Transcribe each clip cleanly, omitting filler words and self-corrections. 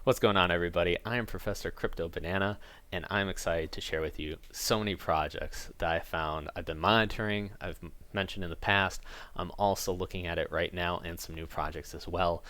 What's going on, everybody? I am Professor Crypto Banana, and I'm excited to share with you so many projects that I found I've been monitoring, I've mentioned in the past. I'm also looking at it right now and some new projects as well.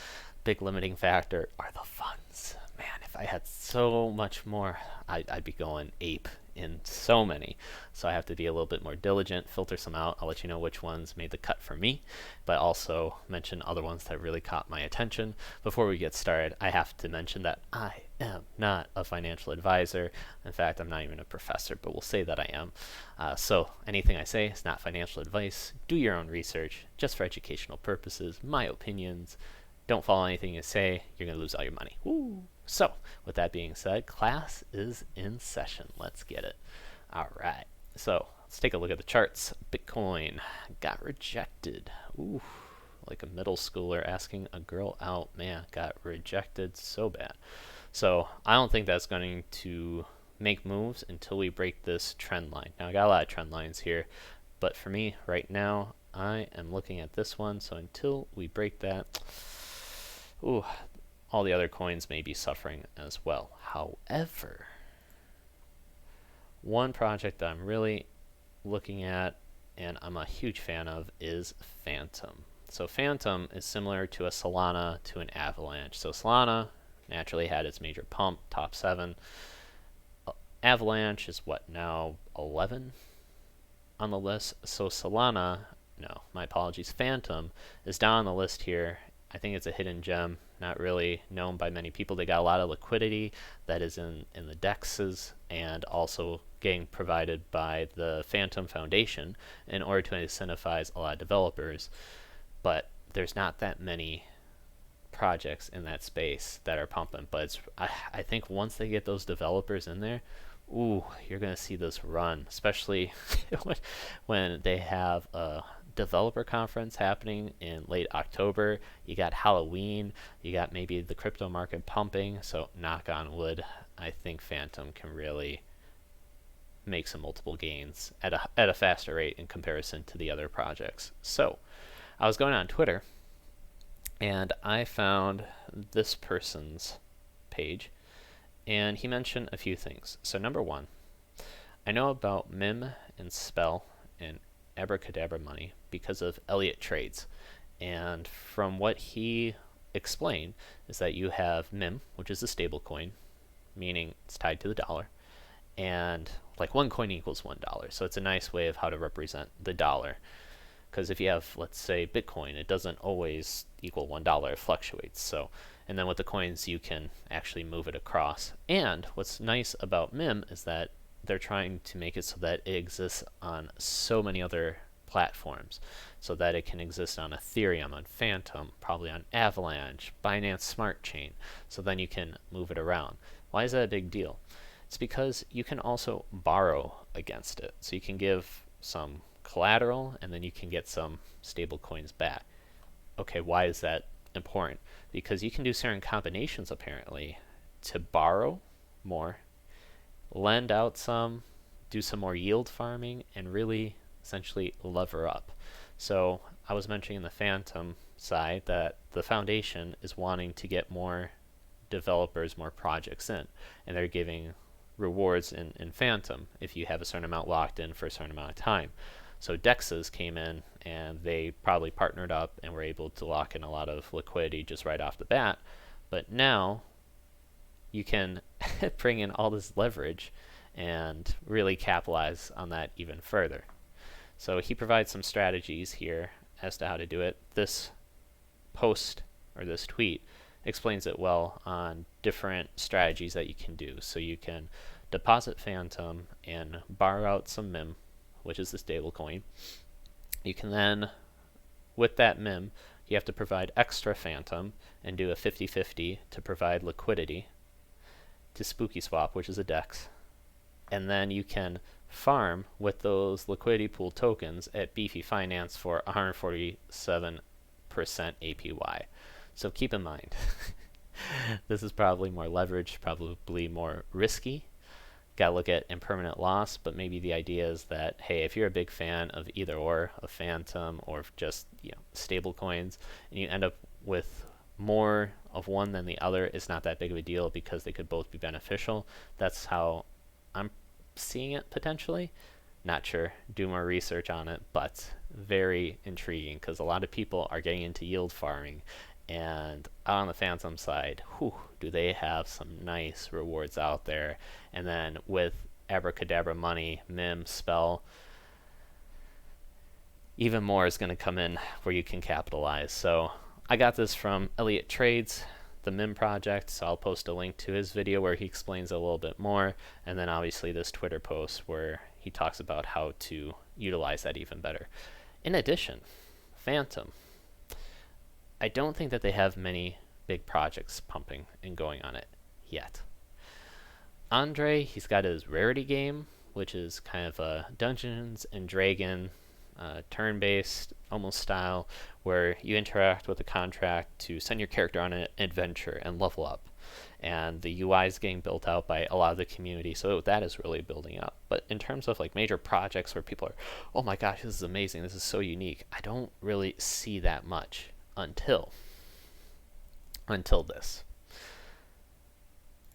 Big limiting factor are the funds. Man, if I had so much more, I'd be going ape in so many. So I have to be a little bit more diligent, filter some out. I'll let you know which ones made the cut for me, but also mention other ones that really caught my attention. Before we get started, I have to mention that I am not a financial advisor. In fact, I'm not even a professor, but we'll say that I am. So anything I say is not financial advice. Do your own research, just for educational purposes, my opinions. Don't follow anything you say, you're going to lose all your money. Woo! So, with that being said, class is in session. Let's get it. All right. So, let's take a look at the charts. Bitcoin got rejected. Ooh, like a middle schooler asking a girl out. Man, got rejected so bad. So, I don't think that's going to make moves until we break this trend line. Now, I got a lot of trend lines here, but for me, right now, I am looking at this one. So, until we break that, ooh, all the other coins may be suffering as well. However, one project that I'm really looking at and I'm a huge fan of is Fantom. So Fantom is similar to a Solana to an Avalanche. So Solana naturally had its major pump, top 7. Avalanche is what, now 11 on the list? So Solana, no, my apologies, Fantom is down on the list here. I think it's a hidden gem, not really known by many people. They got a lot of liquidity that is in the dexes and also getting provided by the Fantom Foundation in order to incentivize a lot of developers. But there's not that many projects in that space that are pumping. But I think once they get those developers in there, ooh, you're going to see this run, especially when they have a developer conference happening in late October. You got Halloween, you got maybe the crypto market pumping. So knock on wood, I think Fantom can really make some multiple gains at a faster rate in comparison to the other projects. So I was going on Twitter and I found this person's page and he mentioned a few things. So number one, I know about MIM and Spell and Abracadabra money because of Elliott trades. And from what he explained is that you have MIM, which is a stable coin, meaning it's tied to the dollar, and like one coin equals $1. So it's a nice way of how to represent the dollar. Because if you have, let's say, Bitcoin, it doesn't always equal $1, it fluctuates. So, and then with the coins, you can actually move it across. And what's nice about MIM is that they're trying to make it so that it exists on so many other platforms, so that it can exist on Ethereum, on Fantom, probably on Avalanche, Binance Smart Chain, so then you can move it around. Why is that a big deal? It's because you can also borrow against it. So you can give some collateral and then you can get some stable coins back. Okay, why is that important? Because you can do certain combinations apparently to borrow more, lend out some, do some more yield farming, and really essentially lever up. So I was mentioning in the Fantom side that the foundation is wanting to get more developers, more projects in, and they're giving rewards in Fantom if you have a certain amount locked in for a certain amount of time. So Dexes came in and they probably partnered up and were able to lock in a lot of liquidity just right off the bat. But now you can bring in all this leverage and really capitalize on that even further. So he provides some strategies here as to how to do it. This post or this tweet explains it well on different strategies that you can do. So you can deposit Fantom and borrow out some MIM, which is the stable coin. You can then, with that MIM, you have to provide extra Fantom and do a 50-50 to provide liquidity to Spooky Swap, which is a DEX. And then you can farm with those liquidity pool tokens at Beefy Finance for 147% APY. So keep in mind, this is probably more leveraged, probably more risky. Got to look at impermanent loss, but maybe the idea is that, hey, if you're a big fan of either or, of Fantom or just stable coins, and you end up with more of one than the other is not that big of a deal because they could both be beneficial. That's how I'm seeing it potentially. Not sure. Do more research on it, but very intriguing because a lot of people are getting into yield farming. And out on the Fantom side, whew, do they have some nice rewards out there. And then with Abracadabra Money, Mim, Spell, even more is going to come in where you can capitalize. So I got this from Elliott Trades, the Mim project, so I'll post a link to his video where he explains it a little bit more, and then obviously this Twitter post where he talks about how to utilize that even better. In addition, Fantom, I don't think that they have many big projects pumping and going on it yet. Andre, he's got his rarity game, which is kind of a Dungeons and Dragon turn-based almost style where you interact with a contract to send your character on an adventure and level up. And the UI is getting built out by a lot of the community, so that is really building up. But in terms of like major projects where people are, oh my gosh, this is amazing, this is so unique, I don't really see that much until this.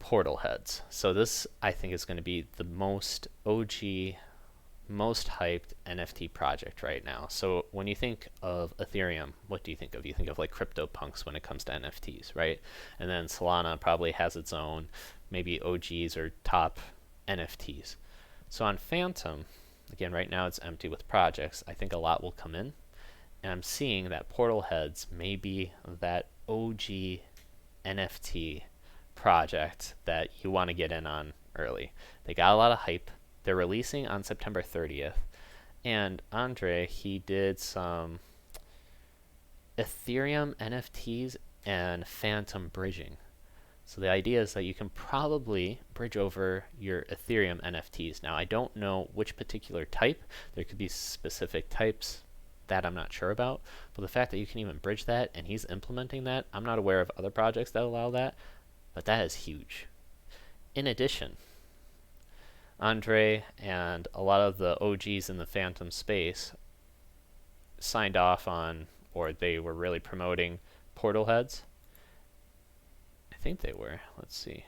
Portalheads. So this, I think, is going to be the most OG, most hyped NFT project right now. So when you think of Ethereum, what do you think of? You think of like CryptoPunks when it comes to NFTs, right? And then Solana probably has its own, maybe OGs or top NFTs. So on Fantom, again, right now it's empty with projects. I think a lot will come in. And I'm seeing that Portalheads may be that OG NFT project that you want to get in on early. They got a lot of hype. They're releasing on September 30th. And Andre, he did some Ethereum NFTs and Fantom bridging. So the idea is that you can probably bridge over your Ethereum NFTs. Now, I don't know which particular type. There could be specific types that I'm not sure about. But the fact that you can even bridge that and he's implementing that, I'm not aware of other projects that allow that. But that is huge. In addition, Andre and a lot of the OGs in the Fantom space signed off on, or they were really promoting Portalheads. I think they were. Let's see.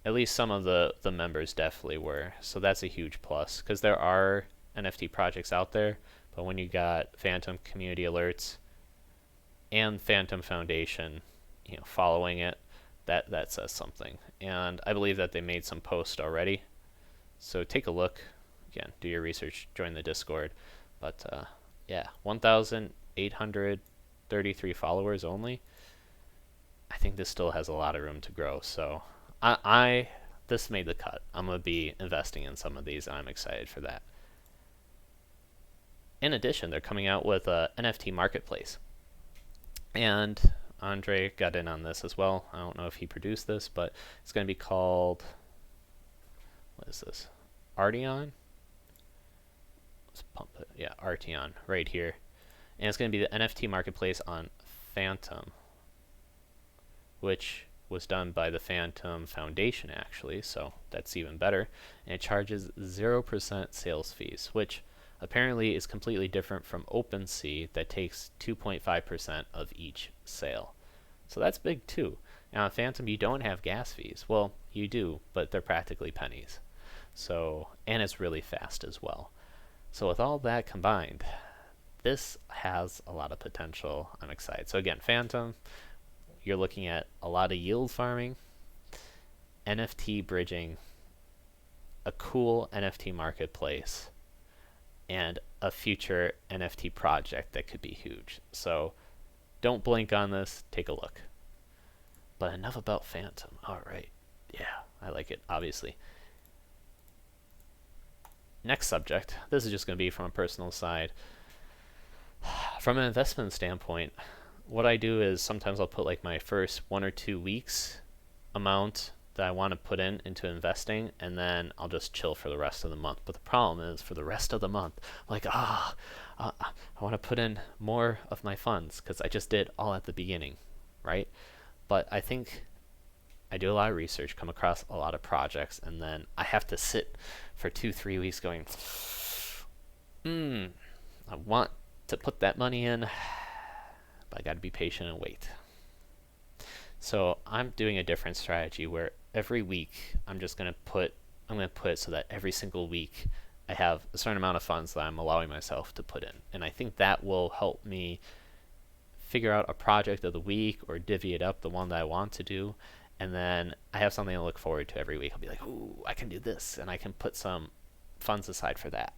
At least some of the members definitely were. So that's a huge plus because there are NFT projects out there, but when you got Fantom community alerts and Fantom Foundation, following it, that says something. And I believe that they made some posts already. So take a look. Again, do your research, join the Discord. But yeah, 1,833 followers only. I think this still has a lot of room to grow. So this made the cut. I'm going to be investing in some of these, and I'm excited for that. In addition, they're coming out with a NFT marketplace. And Andre got in on this as well. I don't know if he produced this, but it's going to be called, what is this? Artion? Let's pump it. Yeah, Artion right here. And it's going to be the NFT marketplace on Fantom, which was done by the Fantom Foundation actually, so that's even better. And it charges 0% sales fees, which apparently is completely different from OpenSea that takes 2.5% of each sale. So that's big too. Now on Fantom you don't have gas fees. Well, you do, but they're practically pennies. So, and it's really fast as well. So with all that combined, this has a lot of potential. I'm excited. So again, Fantom, you're looking at a lot of yield farming, NFT bridging, a cool NFT marketplace, and a future NFT project that could be huge. So don't blink on this, take a look. But enough about Fantom. Alright, yeah, I like it, obviously. Next subject, this is just going to be from a personal side. From an investment standpoint, what I do is sometimes I'll put like my first 1 or 2 weeks amount that I want to put into investing, and then I'll just chill for the rest of the month. But the problem is, for the rest of the month, I'm like, I want to put in more of my funds because I just did all at the beginning, right? But I think I do a lot of research, come across a lot of projects, and then I have to sit for 2-3 weeks going, I want to put that money in, but I got to be patient and wait. So I'm doing a different strategy where every week I'm going to put it so that every single week I have a certain amount of funds that I'm allowing myself to put in. And I think that will help me figure out a project of the week or divvy it up, the one that I want to do. And then I have something to look forward to every week. I'll be like, ooh, I can do this. And I can put some funds aside for that.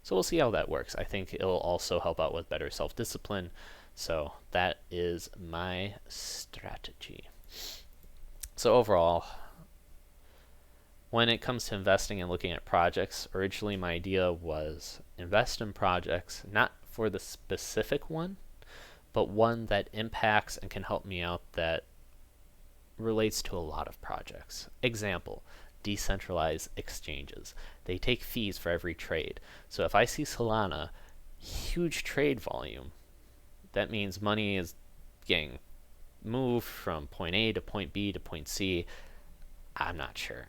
So we'll see how that works. I think it'll also help out with better self-discipline. So that is my strategy. So overall, when it comes to investing and looking at projects, originally my idea was invest in projects, not for the specific one, but one that impacts and can help me out that relates to a lot of projects. Example, decentralized exchanges. They take fees for every trade. So if I see Solana, huge trade volume, that means money is getting moved from point A to point B to point C. I'm not sure,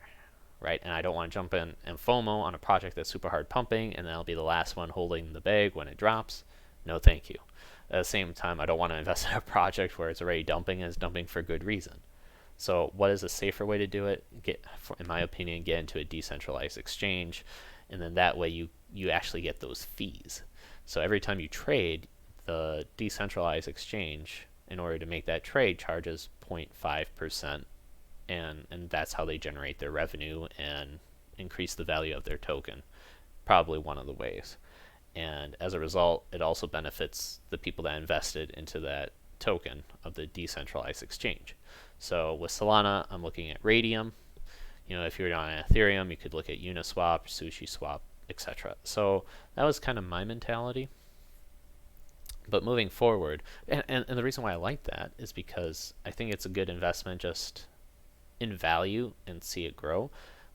right? And I don't want to jump in and FOMO on a project that's super hard pumping, and then I'll be the last one holding the bag when it drops. No, thank you. At the same time, I don't want to invest in a project where it's already dumping and it's dumping for good reason. So what is a safer way to do it? In my opinion, get into a decentralized exchange, and then that way you actually get those fees. So every time you trade, the decentralized exchange, in order to make that trade, charges 0.5%, and that's how they generate their revenue and increase the value of their token. Probably one of the ways. And as a result, it also benefits the people that invested into that token of the decentralized exchange. So with Solana, I'm looking at Radium. If you're on Ethereum, you could look at Uniswap, SushiSwap, etc. So that was kind of my mentality. But moving forward, and the reason why I like that is because I think it's a good investment just in value and see it grow.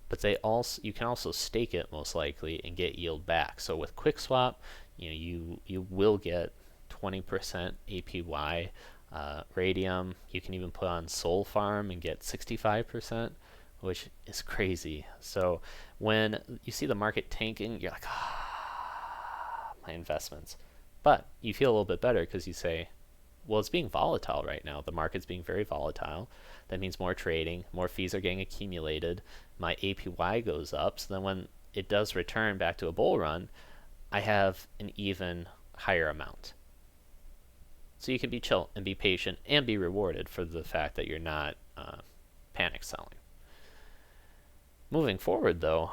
But you can also stake it most likely and get yield back. So with QuickSwap, you will get 20% APY. Radium, you can even put on Soul Farm and get 65%, which is crazy. So when you see the market tanking, you're like, my investments. But you feel a little bit better because you say, well, it's being volatile right now. The market's being very volatile. That means more trading, more fees are getting accumulated. My APY goes up. So then when it does return back to a bull run, I have an even higher amount. So you can be chill and be patient and be rewarded for the fact that you're not panic selling. Moving forward, though,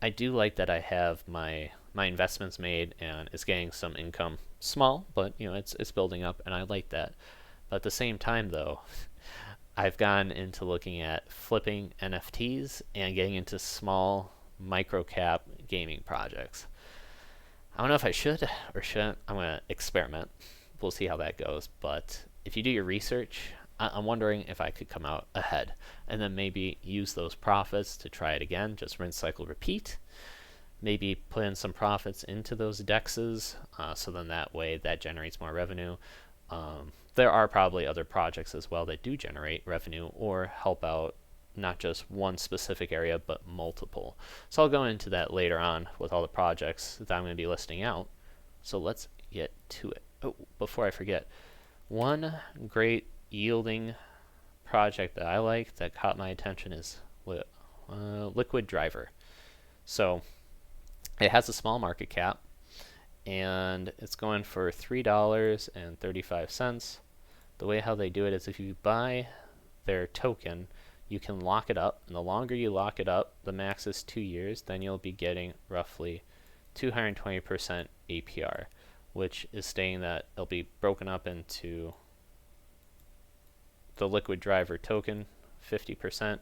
I do like that I have my investments made and it's getting some income. Small, but it's building up, and I like that. But at the same time, though, I've gone into looking at flipping NFTs and getting into small micro cap gaming projects. I don't know if I should or shouldn't. I'm going to experiment. We'll see how that goes. But if you do your research, I'm wondering if I could come out ahead and then maybe use those profits to try it again. Just rinse, cycle, repeat. Maybe put in some profits into those dexes, so then that way that generates more revenue. There are probably other projects as well that do generate revenue or help out not just one specific area, but multiple. So I'll go into that later on with all the projects that I'm going to be listing out. So let's get to it. Oh, before I forget, one great yielding project that I like that caught my attention is LiquidDriver. So it has a small market cap, and it's going for $3.35. The way how they do it is if you buy their token, you can lock it up, and the longer you lock it up, the max is 2 years, then you'll be getting roughly 220% APR, which is saying that it'll be broken up into the LiquidDriver token, 50%,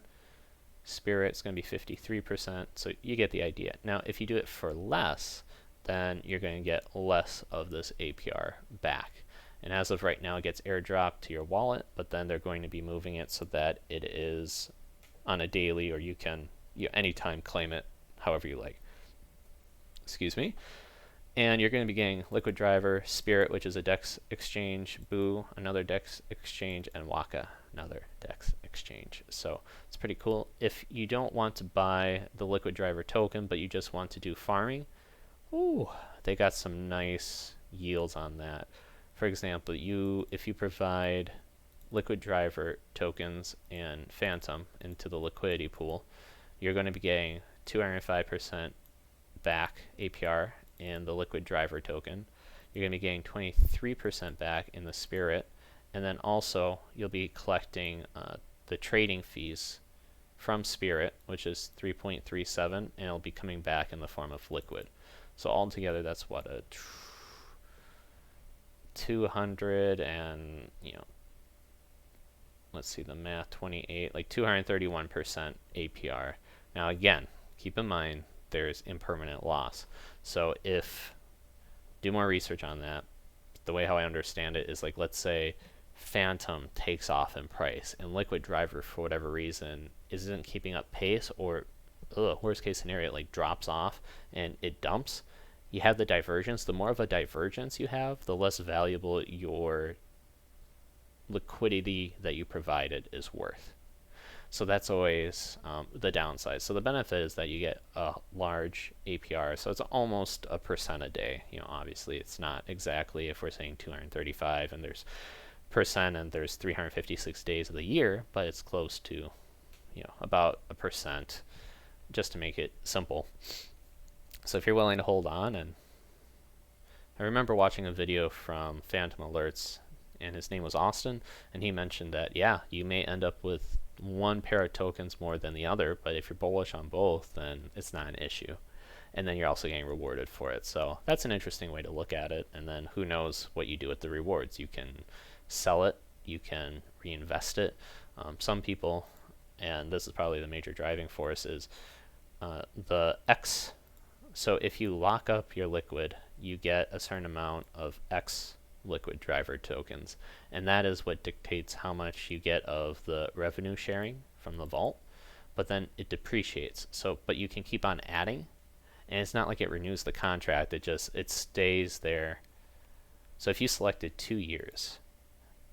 Spirit's going to be 53%, so you get the idea. Now, if you do it for less, then you're going to get less of this APR back. And as of right now, it gets airdropped to your wallet, but then they're going to be moving it so that it is on a daily, or you can anytime claim it however you like. Excuse me. And you're going to be getting LiquidDriver, Spirit, which is a DEX exchange, Boo, another DEX exchange, and Waka, another DEX exchange. So it's pretty cool. If you don't want to buy the LiquidDriver token, but you just want to do farming, ooh, they got some nice yields on that. for example, if you provide LiquidDriver tokens and Fantom into the liquidity pool, you're going to be getting 205% back APR in the LiquidDriver token. You're going to be getting 23% back in the Spirit, and then also you'll be collecting the trading fees from Spirit, which is 3.37, and it'll be coming back in the form of liquid. So altogether, that's what, a 200 and, let's see the math, 28, like 231% APR. Now again, keep in mind there's impermanent loss. So do more research on that. The way how I understand it is, like, let's say Fantom takes off in price and LiquidDriver for whatever reason isn't keeping up pace, or worst case scenario, it like drops off and it dumps. You have the divergence. The more of a divergence you have, the less valuable your liquidity that you provided is worth. So that's always the downside. So the benefit is that you get a large APR, so it's almost a % a day. Obviously it's not exactly, if we're saying 235 and there's % and there's 356 days of the year, but it's close to, about a %, just to make it simple. So if you're willing to hold on, and I remember watching a video from Fantom Alerts, and his name was Austin, and he mentioned that, yeah, you may end up with one pair of tokens more than the other, but if you're bullish on both, then it's not an issue. And then you're also getting rewarded for it. So that's an interesting way to look at it. And then who knows what you do with the rewards. You can sell it, you can reinvest it. Some people, and this is probably the major driving force, is the X. So if you lock up your liquid, you get a certain amount of X LiquidDriver tokens, and that is what dictates how much you get of the revenue sharing from the vault. But then it depreciates, but you can keep on adding, and it's not like it renews the contract, it stays there. So if you selected 2 years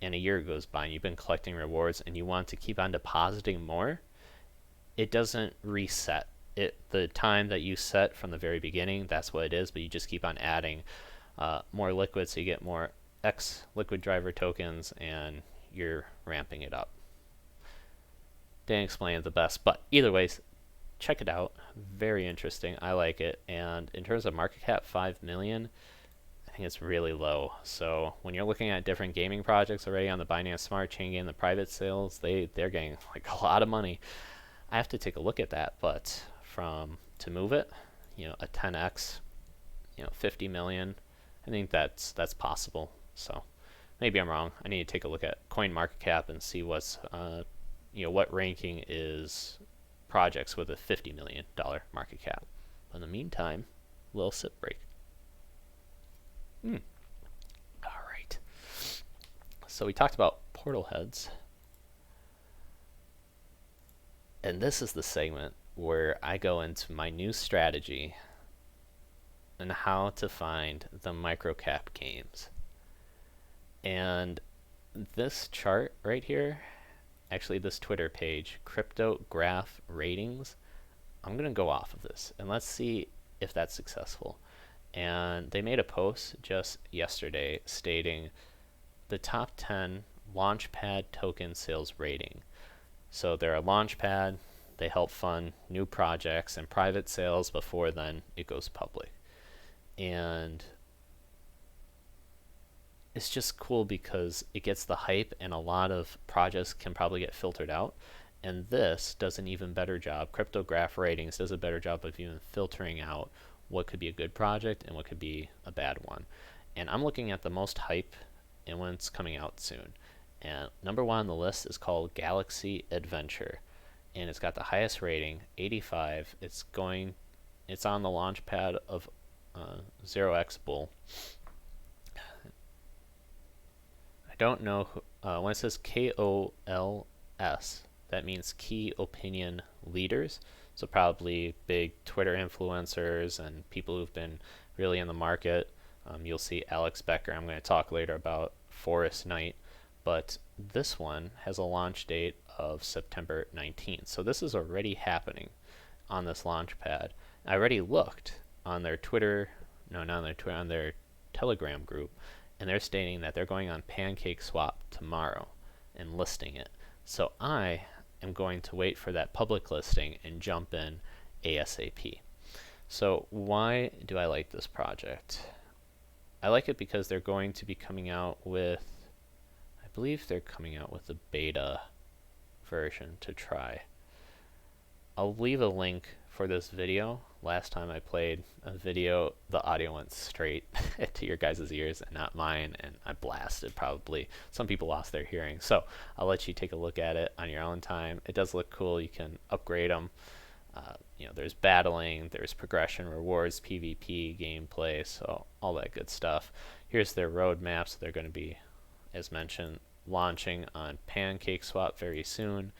and a year goes by and you've been collecting rewards and you want to keep on depositing more, it doesn't reset. The time that you set from the very beginning, that's what it is, but you just keep on adding more liquid, so you get more X LiquidDriver tokens, and you're ramping it up. Didn't explain it the best, but either ways, check it out. Very interesting. I like it. And in terms of market cap, 5 million, I think it's really low. So when you're looking at different gaming projects already on the Binance Smart Chain game, the private sales, they're getting like a lot of money. I have to take a look at that, but to move it, a 10x, 50 million, I think that's possible. So maybe I'm wrong. I need to take a look at CoinMarketCap and see what's what ranking is projects with a $50 million market cap. But in the meantime, a little sip break. All right. So we talked about Portalheads, and this is the segment where I go into my new strategy and how to find the microcap games. And this chart right here, actually this Twitter page, CryptoGraph ratings, I'm going to go off of this and let's see if that's successful. And they made a post just yesterday stating the top 10 Launchpad token sales rating. So they're a Launchpad, they help fund new projects and private sales before then it goes public. And it's just cool because it gets the hype and a lot of projects can probably get filtered out. And this does an even better job. CryptoGraph ratings does a better job of even filtering out what could be a good project and what could be a bad one. And I'm looking at the most hype and when it's coming out soon. And number 1 on the list is called Galaxy Adventure. And it's got the highest rating, 85. It's on the launch pad of 0x Bull. I don't know when it says KOLS, that means Key Opinion Leaders. So probably big Twitter influencers and people who've been really in the market. You'll see Alex Becker. I'm going to talk later about Forest Night. But this one has a launch date of September 19th. So this is already happening on this launch pad. I already looked on their Twitter, no, not on their Twitter, on their Telegram group, and they're stating that they're going on PancakeSwap tomorrow and listing it. So I am going to wait for that public listing and jump in ASAP. So why do I like this project? I like it because they're going to be coming out with, I believe they're coming out with a beta version to try. I'll leave a link for this video. Last time I played a video, the audio went straight to your guys' ears and not mine, and I blasted probably. Some people lost their hearing. So I'll let you take a look at it on your own time. It does look cool. You can upgrade them. There's battling, there's progression, rewards, PvP, gameplay, so all that good stuff. Here's their roadmap. So they're going to be, as mentioned, launching on PancakeSwap very soon.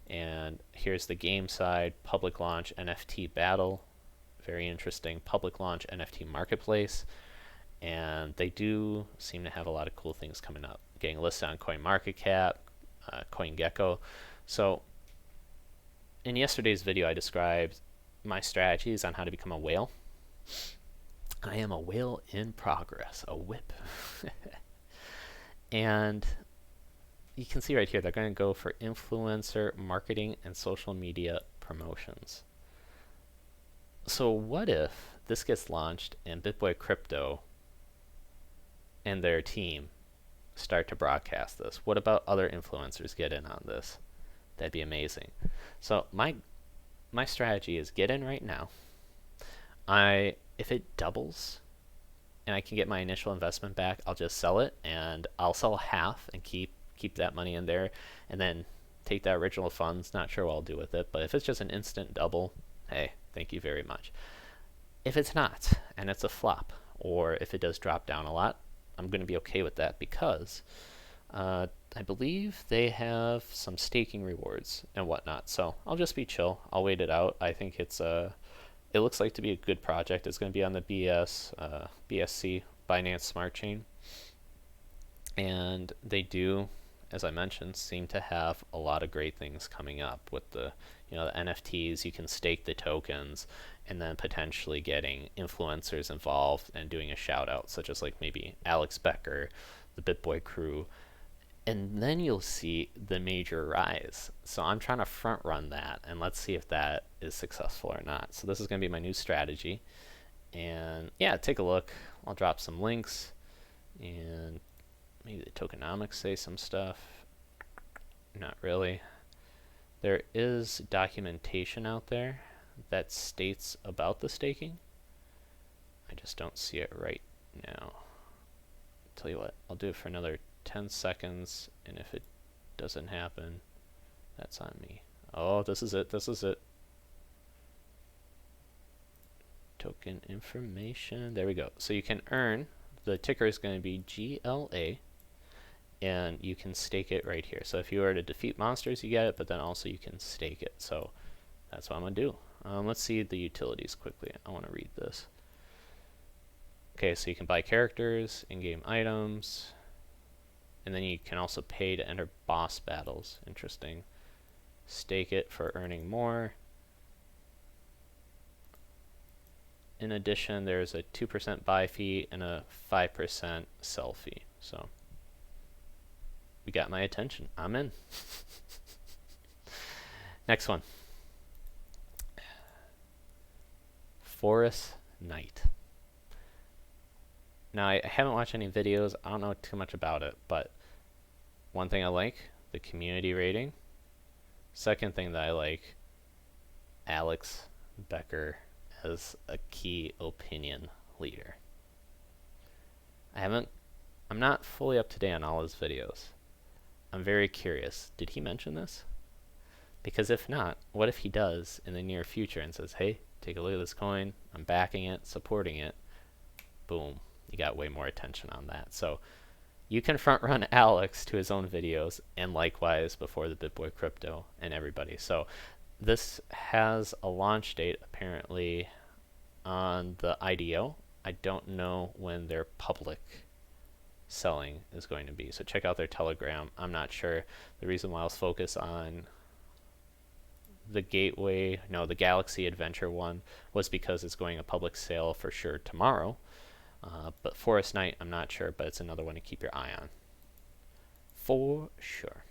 And here's the game side, public launch NFT battle, very interesting, public launch NFT marketplace, and they do seem to have a lot of cool things coming up, getting listed on CoinMarketCap, CoinGecko. So in yesterday's video I described my strategies on how to become a whale. I am a whale in progress, a whip. And you can see right here, they're going to go for influencer marketing and social media promotions. So what if this gets launched and Bitboy Crypto and their team start to broadcast this? What about other influencers get in on this? That'd be amazing. So my strategy is get in right now. If it doubles and I can get my initial investment back, I'll just sell it, and I'll sell half and keep that money in there, and then take that original funds. Not sure what I'll do with it, but if it's just an instant double, hey, thank you very much. If it's not, and it's a flop, or if it does drop down a lot, I'm going to be okay with that, because I believe they have some staking rewards and whatnot. So I'll just be chill. I'll wait it out. I think it looks like to be a good project. It's going to be on the BSC, Binance Smart Chain, and they do, as I mentioned, seem to have a lot of great things coming up with the NFTs. You can stake the tokens, and then potentially getting influencers involved and doing a shout out, such as like maybe Alex Becker, the Bitboy crew, and then you'll see the major rise. So I'm trying to front run that, and let's see if that is successful or not. So this is going to be my new strategy, and yeah, take a look. I'll drop some links, and maybe the tokenomics say some stuff. Not really. There is documentation out there that states about the staking. I just don't see it right now. Tell you what, I'll do it for another 10 seconds, and if it doesn't happen, that's on me. Oh, this is it. Token information. There we go. So you can earn, the ticker is going to be GLA, and you can stake it right here. So if you were to defeat monsters, you get it, but then also you can stake it. So that's what I'm going to do. Let's see the utilities quickly. I want to read this. Okay, so you can buy characters, in-game items, and then you can also pay to enter boss battles. Interesting. Stake it for earning more. In addition, there's a 2% buy fee and a 5% sell fee. So we got my attention. I'm in. Next one. Forest Knight. Now, I haven't watched any videos. I don't know too much about it, but one thing I like, the community rating. Second thing that I like, Alex Becker as a key opinion leader. I'm not fully up to date on all his videos. I'm very curious. Did he mention this? Because if not, what if he does in the near future and says, hey, take a look at this coin, I'm backing it, supporting it. Boom. You got way more attention on that. So you can front run Alex to his own videos, and likewise before the Bitboy Crypto and everybody. So this has a launch date apparently on the IDO. I don't know when their public selling is going to be. So check out their Telegram. I'm not sure. The reason why I was focused on the Galaxy Adventure one was because it's going a public sale for sure tomorrow. But Forest Night, I'm not sure, but it's another one to keep your eye on. For sure.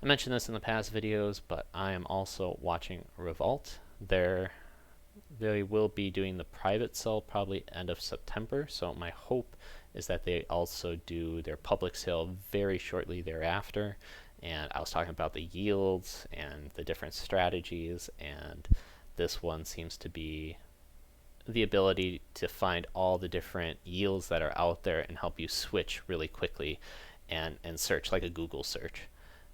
I mentioned this in the past videos, but I am also watching Revault. They will be doing the private sale probably end of September, so my hope is that they also do their public sale very shortly thereafter. And I was talking about the yields and the different strategies, and this one seems to be the ability to find all the different yields that are out there and help you switch really quickly and search like a Google search.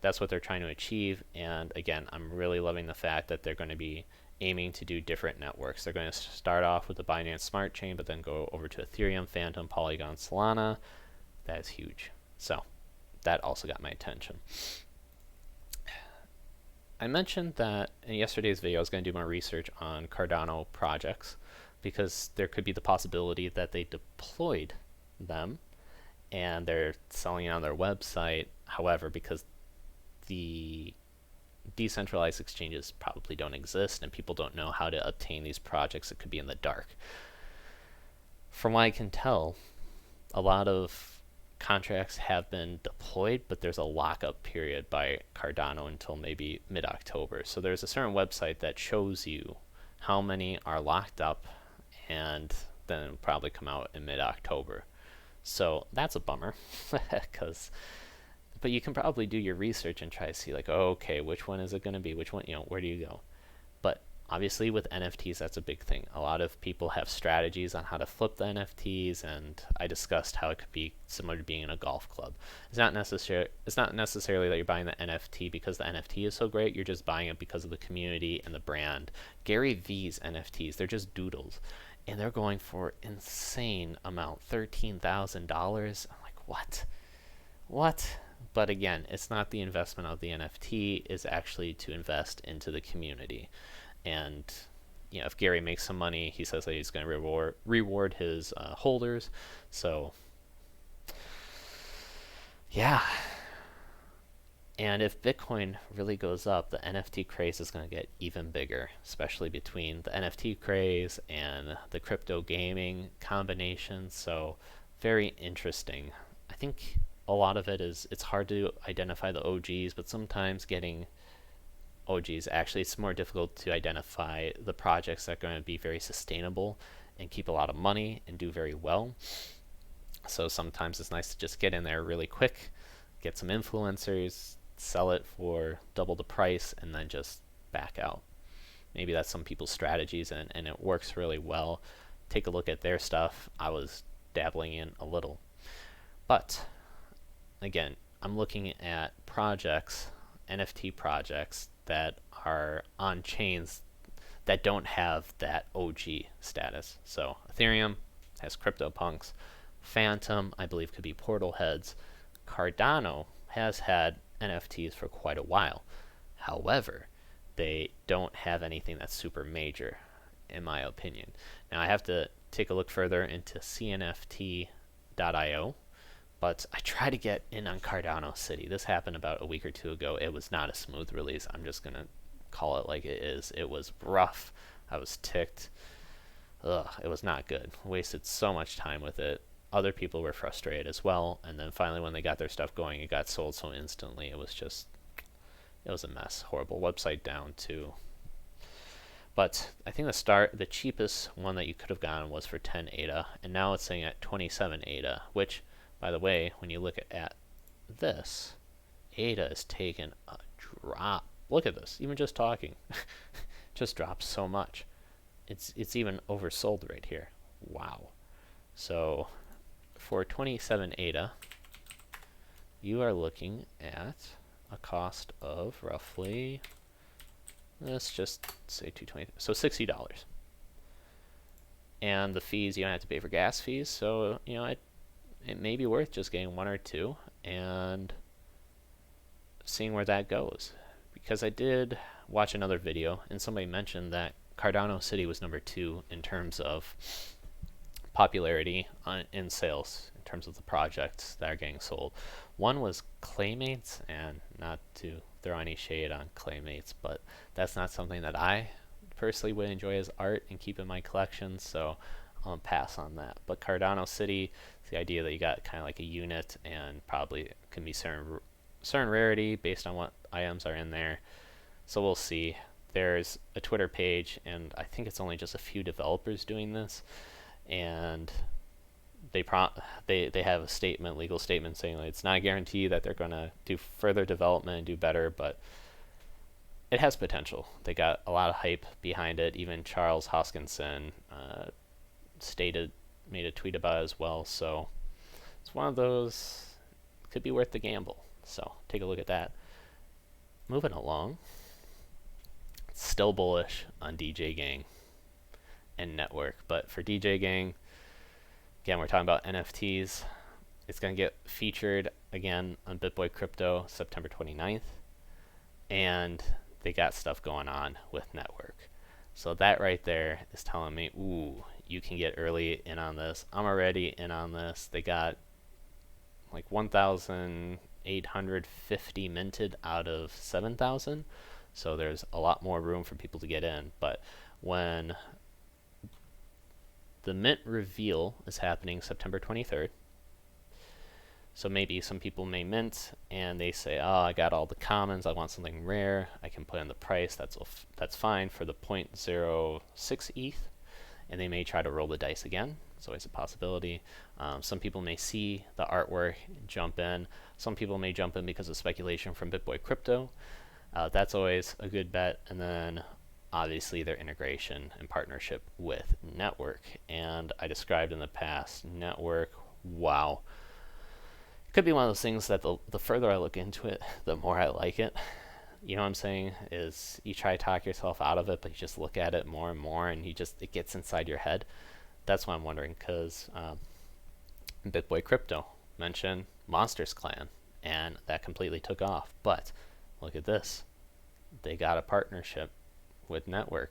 That's what they're trying to achieve. And again, I'm really loving the fact that they're going to be aiming to do different networks. They're going to start off with the Binance Smart Chain, but then go over to Ethereum, Fantom, Polygon, Solana. That is huge. So that also got my attention. I mentioned that in yesterday's video I was going to do more research on Cardano projects, because there could be the possibility that they deployed them and they're selling it on their website. However, because the decentralized exchanges probably don't exist and people don't know how to obtain these projects, it could be in the dark. From what I can tell, a lot of contracts have been deployed, but there's a lockup period by Cardano until maybe mid-October. So there's a certain website that shows you how many are locked up, and then it'll probably come out in mid-October. So that's a bummer, but you can probably do your research and try to see like, oh, okay, which one is it going to be? Which one, where do you go? But obviously with NFTs, that's a big thing. A lot of people have strategies on how to flip the NFTs, and I discussed how it could be similar to being in a golf club. It's not necessarily that you're buying the NFT because the NFT is so great. You're just buying it because of the community and the brand. Gary V's NFTs, they're just doodles, and they're going for insane amount, $13,000. I'm like, what? But again, it's not the investment of the NFT, it's actually to invest into the community. And if Gary makes some money, he says that he's going to reward his holders. So yeah. And if Bitcoin really goes up, the NFT craze is going to get even bigger, especially between the NFT craze and the crypto gaming combination. So very interesting. I think a lot of it is, it's hard to identify the OGs, but sometimes getting OGs, actually it's more difficult to identify the projects that are going to be very sustainable and keep a lot of money and do very well. So sometimes it's nice to just get in there really quick, get some influencers, sell it for double the price, and then just back out. Maybe that's some people's strategies, and it works really well. Take a look at their stuff. I was dabbling in a little. But again, I'm looking at projects, NFT projects, that are on chains that don't have that OG status. So Ethereum has CryptoPunks. Fantom, I believe, could be Portalheads. Cardano has had NFTs for quite a while. However, they don't have anything that's super major, in my opinion. Now, I have to take a look further into CNFT.io, but I try to get in on CardanoCity. This happened about a week or two ago. It was not a smooth release. I'm just going to call it like it is. It was rough. I was ticked. It was not good. Wasted so much time with it. Other people were frustrated as well. And then finally, when they got their stuff going, it got sold so instantly. It was a mess. Horrible. Website down too. But I think the cheapest one that you could have gotten was for 10 ADA, and now it's saying at 27 ADA, which, by the way, when you look at this, ADA is taking a drop. Look at this. Even just talking, just dropped so much. It's even oversold right here. Wow. So for 27 ADA, you are looking at a cost of roughly, let's just say 220, so $60. And the fees, you don't have to pay for gas fees, so it may be worth just getting one or two and seeing where that goes. Because I did watch another video, and somebody mentioned that CardanoCity was number 2 in terms of popularity in sales, in terms of the projects that are getting sold. One was Claymates, and not to throw any shade on Claymates, but that's not something that I personally would enjoy as art and keep in my collection, so pass on that. But CardanoCity, it's the idea that you got kind of like a unit and probably can be certain rarity based on what items are in there. So we'll see. There's a Twitter page, and I think it's only just a few developers doing this, and they have a statement, legal statement, saying like it's not a guarantee that they're going to do further development and do better, but it has potential. They got a lot of hype behind it. Even Charles Hoskinson made a tweet about it as well. So it's one of those, could be worth the gamble. So take a look at that. Moving along, still bullish on DegenGang and Netvrk, but for DegenGang, again, we're talking about NFTs. It's going to get featured again on Bitboy Crypto September 29th, and they got stuff going on with Netvrk. So that right there is telling me, ooh, you can get early in on this. I'm already in on this. They got like 1,850 minted out of 7,000. So there's a lot more room for people to get in. But when the mint reveal is happening September 23rd, so maybe some people may mint and they say, oh, I got all the commons, I want something rare, I can put in the price, that's fine for the 0.06 ETH, and they may try to roll the dice again. It's always a possibility. Some people may see the artwork, jump in. Some people may jump in because of speculation from Bitboy Crypto. That's always a good bet. And then obviously their integration and partnership with Netvrk. And I described in the past, Netvrk, wow. Could be one of those things that the further I look into it, the more I like it. You know what I'm saying? Is you try to talk yourself out of it, but you just look at it more and more, and it gets inside your head. That's why I'm wondering, because Bitboy Crypto mentioned Monsters Clan, and that completely took off. But look at this. They got a partnership with Netvrk.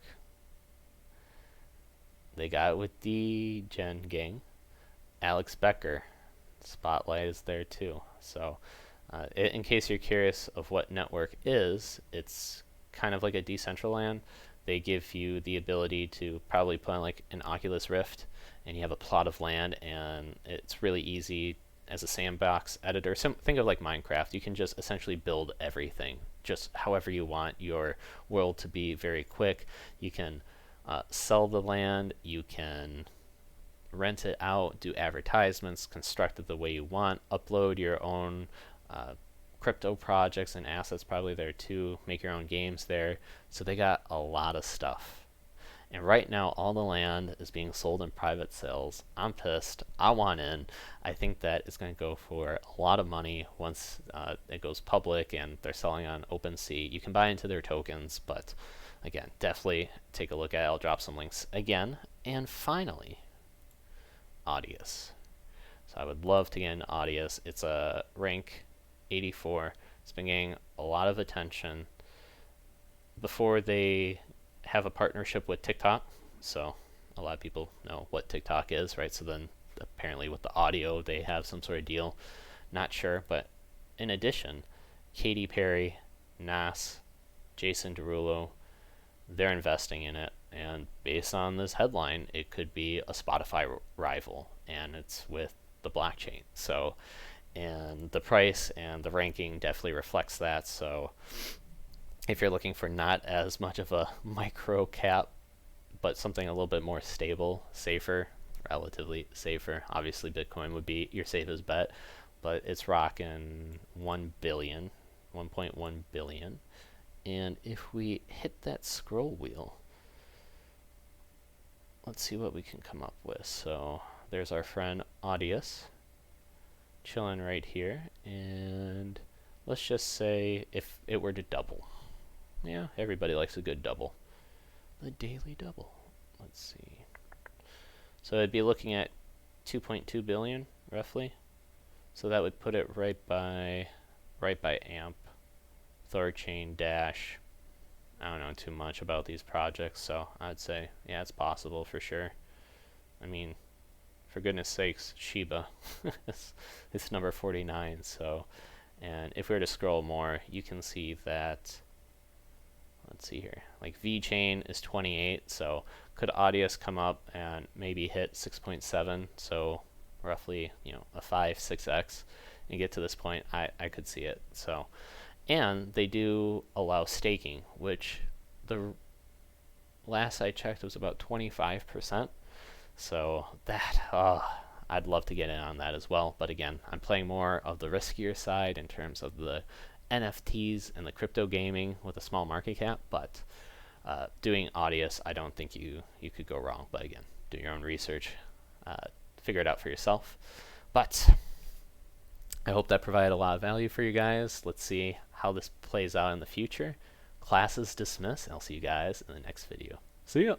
They got it with DegenGang. Alex Becker. Spotlight is there too. So in case you're curious of what Netvrk is, it's kind of like a Decentraland. They give you the ability to probably put on like an Oculus Rift, and you have a plot of land, and it's really easy as a sandbox editor. Think of like Minecraft. You can just essentially build everything just however you want your world to be very quick. You can sell the land, you can rent it out, do advertisements, construct it the way you want, upload your own crypto projects and assets probably there too, make your own games there. So they got a lot of stuff. And right now all the land is being sold in private sales. I'm pissed. I want in. I think that it's going to go for a lot of money once it goes public and they're selling on OpenSea. You can buy into their tokens, but again, definitely take a look at it. I'll drop some links again. And finally, Audius. So I would love to get into Audius. It's a rank 84. It's been getting a lot of attention before they have a partnership with TikTok. So a lot of people know what TikTok is, right? So then apparently with the audio they have some sort of deal. Not sure, but in addition, Katy Perry, Nas, Jason Derulo, they're investing in it. And based on this headline, it could be a Spotify rival, and it's with the blockchain. So, and the price and the ranking definitely reflects that. So if you're looking for not as much of a micro cap, but something a little bit more stable, safer, relatively safer, obviously Bitcoin would be your safest bet, but it's rocking 1 billion, 1.1 billion. And if we hit that scroll wheel, let's see what we can come up with. So there's our friend Audius chilling right here, and let's just say if it were to double. Yeah, everybody likes a good double. The daily double. Let's see. So I'd be looking at 2.2 billion roughly. So that would put it right by AMP, Thorchain, Dash. I don't know too much about these projects, so I'd say, yeah, it's possible for sure. I mean, for goodness sakes, Shiba, it's number 49, so, and if we were to scroll more, you can see that, let's see here, like VeChain is 28, so could Audius come up and maybe hit 6.7, so roughly, you know, a 5-6x and get to this point? I could see it. So, and they do allow staking, which the last I checked was about 25%. So that, I'd love to get in on that as well. But again, I'm playing more of the riskier side in terms of the NFTs and the crypto gaming with a small market cap. But doing Audius, I don't think you could go wrong. But again, do your own research, figure it out for yourself. But I hope that provided a lot of value for you guys. Let's see how this plays out in the future. Class is dismissed. I'll see you guys in the next video. See ya.